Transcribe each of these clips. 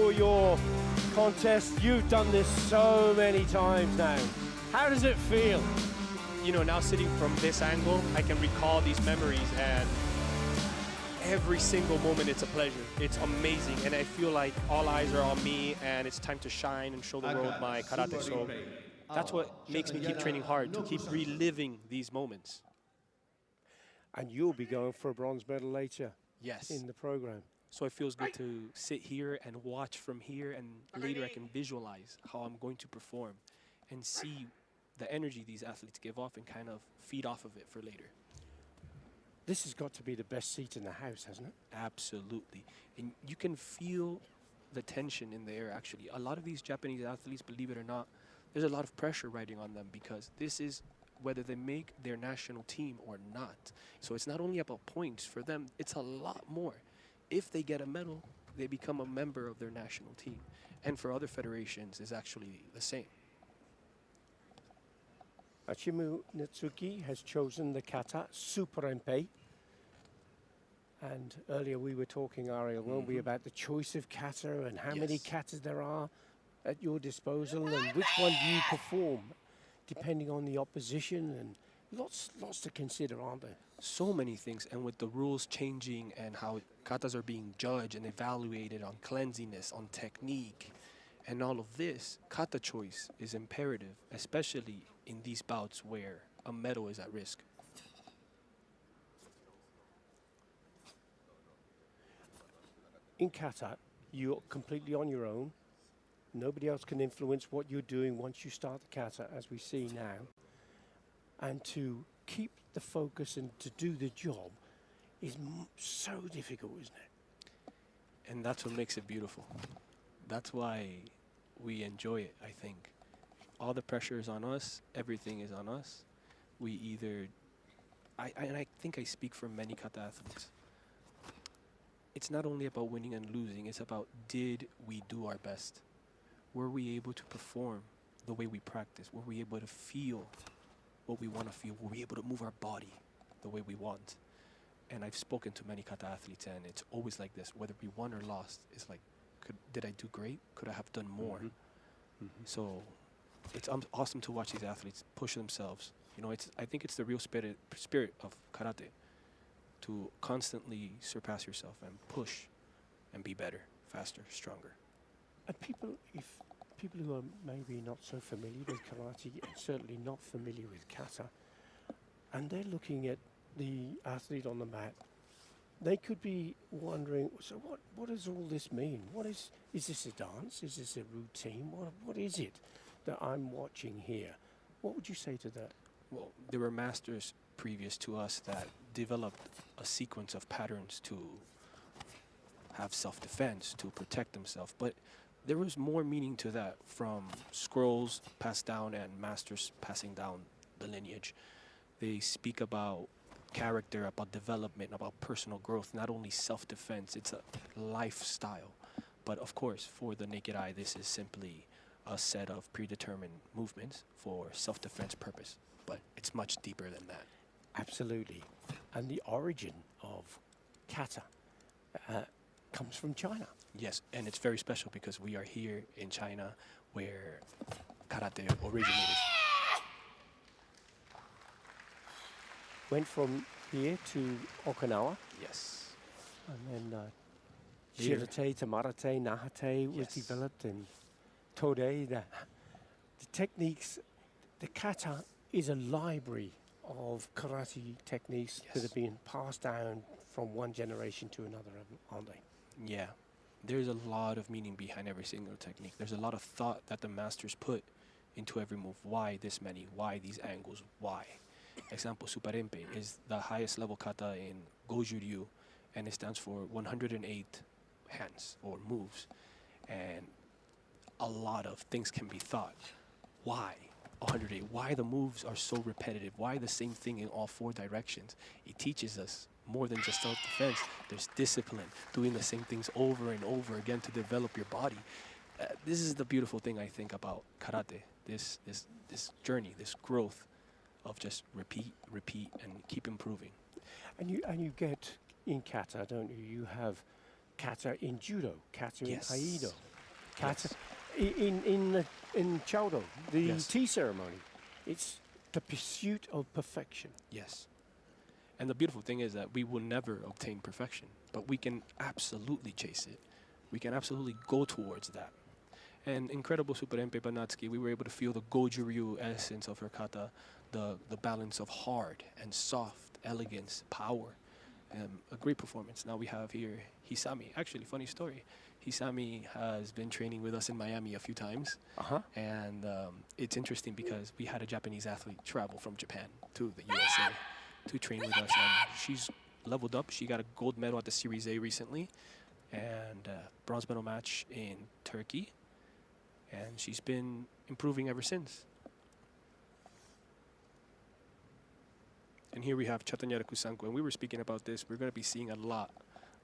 through your contest. You've done this so many times now. How does it feel? You know, now sitting from this angle, I can recall these memories, and every single moment it's a pleasure. It's amazing, and I feel like all eyes are on me, and it's time to shine and show the world my karate. So that's what makes me keep training hard, to keep reliving these moments. And you'll be going for a bronze medal later Yes. in the program. So it feels good to sit here and watch from here, and later I can visualize how I'm going to perform and see the energy these athletes give off and kind of feed off of it for later. This has got to be the best seat in the house, hasn't it? Absolutely. And you can feel the tension in the air, actually. A lot of these Japanese athletes, believe it or not, there's a lot of pressure riding on them, because this is whether they make their national team or not. So it's not only about points. For them, it's a lot more. If they get a medal, they become a member of their national team. And for other federations, it's actually the same. Shimizu Natsuki has chosen the kata Super Enpei. And earlier we were talking, Ariel, weren't we, about the choice of kata and how many katas there are at your disposal and which one do you perform, depending on the opposition, and lots to consider, aren't there? So many things, and with the rules changing and how katas are being judged and evaluated on cleanliness, on technique, and all of this, kata choice is imperative, especially in these bouts where a medal is at risk. In kata, you're completely on your own. Nobody else can influence what you're doing once you start the kata, as we see now. And to keep the focus and to do the job is so difficult, isn't it? And that's what makes it beautiful. That's why we enjoy it, I think. All the pressure is on us. Everything is on us. We either... and I think I speak for many kata athletes. It's not only about winning and losing. It's about, did we do our best? Were we able to perform the way we practice? Were we able to feel what we want to feel? Were we able to move our body the way we want? And I've spoken to many kata athletes, and it's always like this. Whether we won or lost, it's like, did I do great? Could I have done more? So it's awesome to watch these athletes push themselves. You know, I think it's the real spirit of karate, to constantly surpass yourself and push and be better, faster, stronger. And people who are maybe not so familiar with karate, and certainly not familiar with kata, and they're looking at the athlete on the mat, they could be wondering, so what does all this mean? Is this a dance? Is this a routine? What is it that I'm watching here? What would you say to that? Well, there were masters previous to us that developed a sequence of patterns to have self-defense, to protect themselves. But there was more meaning to that, from scrolls passed down and masters passing down the lineage. They speak about character, about development, about personal growth, not only self-defense. It's a lifestyle. But of course, for the naked eye, this is simply a set of predetermined movements for self-defense purpose. But it's much deeper than that. Absolutely. And the origin of kata comes from China. Yes, and it's very special because we are here in China, where karate originated. Went from here to Okinawa. Yes. And then Shirate, Tamarate, Nahate was developed, and Tode. The techniques, the kata is a library of karate techniques that are being passed down from one generation to another, aren't they? Yeah. There's a lot of meaning behind every single technique. There's a lot of thought that the masters put into every move. Why this many? Why these angles? Why? Example, Superempe is the highest level kata in Goju-ryu, and it stands for 108 hands or moves. And a lot of things can be thought. Why 108? Why the moves are so repetitive? Why the same thing in all four directions? It teaches us more than just self-defense. There's discipline, doing the same things over and over again to develop your body. This is the beautiful thing, I think, about karate. This journey, this growth of just repeat, and keep improving. And you get in kata, don't you? You have kata in judo, kata in aikido. kata. Yes. In Chowdo, the Yes. tea ceremony, it's the pursuit of perfection. Yes. And the beautiful thing is that we will never obtain perfection, but we can absolutely chase it. We can absolutely go towards that. And incredible Super Empe by Natsuki, we were able to feel the Goju-ryu essence of her kata, the balance of hard and soft, elegance, power. A great performance. Now we have here Hisami. Actually, funny story. Hisami has been training with us in Miami a few times. And it's interesting because we had a Japanese athlete travel from Japan to the USA to train with us. And she's leveled up. She got a gold medal at the Series A recently and bronze medal match in Turkey. And she's been improving ever since. And here we have Chatanyara Kusanku. And we were speaking about this. We're going to be seeing a lot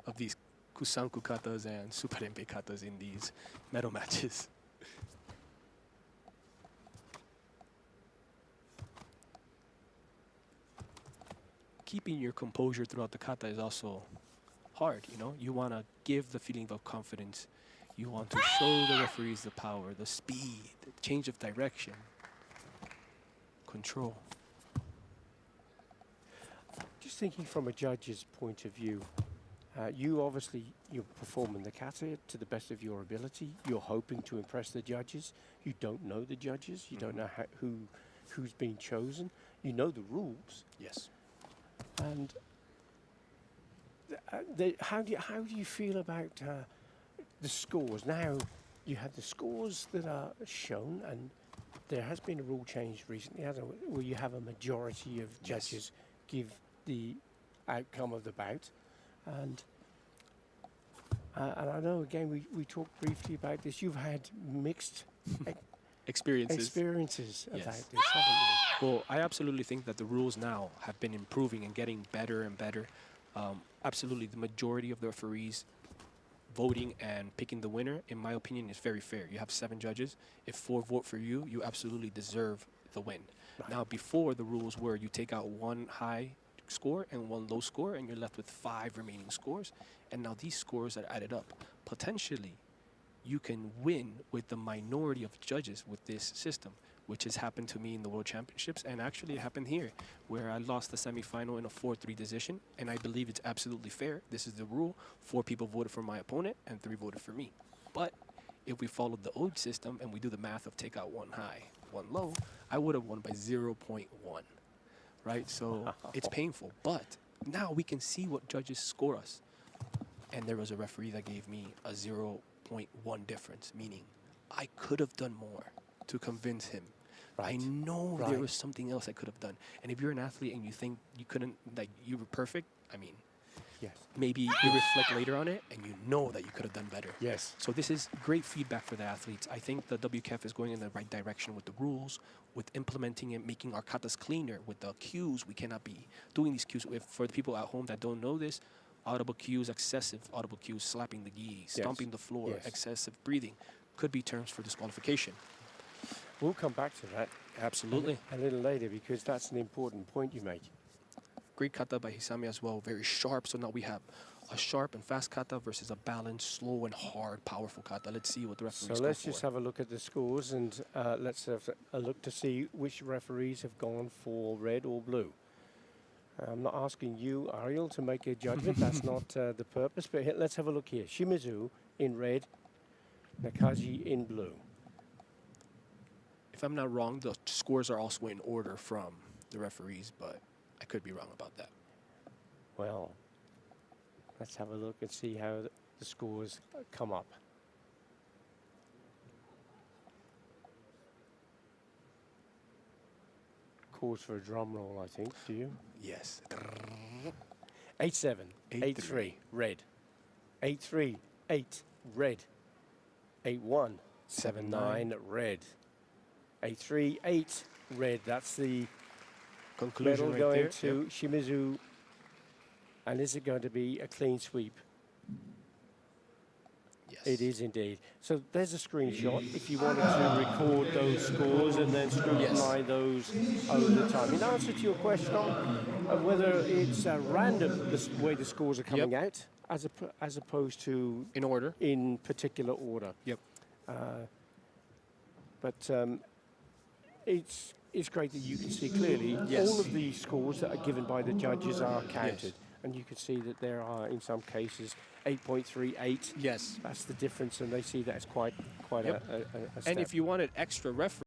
of these Kusanku katas and Super Empe katas in these medal matches. Keeping your composure throughout the kata is also hard, you know? You want to give the feeling of confidence. You want to show the referees the power, the speed, the change of direction, control. Just thinking from a judge's point of view, you're performing the kata to the best of your ability. You're hoping to impress the judges. You don't know the judges. You don't know who's been chosen. You know the rules. Yes. And how do you feel about the scores? Now you have the scores that are shown, and there has been a rule change recently, hasn't it, where you have a majority of judges give the outcome of the bout. And I know, again, we talked briefly about this. You've had mixed experiences about this, haven't you? Well, I absolutely think that the rules now have been improving and getting better and better. Absolutely, the majority of the referees voting and picking the winner, in my opinion, is very fair. You have 7 judges. If 4 vote for you, you absolutely deserve the win. Right. Now, before, the rules were you take out 1 high score and 1 low score, and you're left with 5 remaining scores. And now these scores are added up. Potentially, you can win with the minority of judges with this system, which has happened to me in the World Championships, and actually it happened here, where I lost the semifinal in a 4-3 decision, and I believe it's absolutely fair. This is the rule. 4 people voted for my opponent, and 3 voted for me. But if we followed the old system and we do the math of take out 1 high, 1 low, I would have won by 0.1, right? So it's painful. But now we can see what judges score us. And there was a referee that gave me a 0.1 difference, meaning I could have done more to convince him. Right. I know there was something else I could have done. And if you're an athlete and you think you couldn't, like you were perfect, I mean, maybe you reflect later on it and you know that you could have done better. Yes. So this is great feedback for the athletes. I think the WKF is going in the right direction with the rules, with implementing it, making our katas cleaner with the cues. We cannot be doing these cues. If for the people at home that don't know this, audible cues, excessive audible cues, slapping the gi, stomping the floor, excessive breathing, could be terms for disqualification. We'll come back to that. Absolutely. A little later, because that's an important point you make. Great kata by Hisami as well, very sharp. So now we have a sharp and fast kata versus a balanced, slow and hard, powerful kata. Let's see what the referees So let's just have a look at the scores, and let's have a look to see which referees have gone for red or blue. I'm not asking you, Ariel, to make a judgment. That's not the purpose. But let's have a look here. Shimizu in red, Nakaji in blue. If I'm not wrong, the scores are also in order from the referees, but I could be wrong about that. Well, let's have a look and see how the scores come up. Calls for a drum roll, I think. Do you? Yes. 8-7, 8-3, red. 8-3, 8, red. 8-1, 7-9, red. 8-3, 8, red. That's the conclusion medal going to Shimizu. And is it going to be a clean sweep? Yes. It is indeed. So there's a screenshot if you wanted to record those scores and then scrutinize those over the time. In answer to your question on whether it's random the way the scores are coming out as opposed to in order, in particular order. Yep. But it's great that you can see clearly Yes. all of the scores that are given by the judges are counted. Yes. And you can see that there are, in some cases, 8.38. Yes. That's the difference, and they see that as quite Yep. a step. And if you wanted extra reference,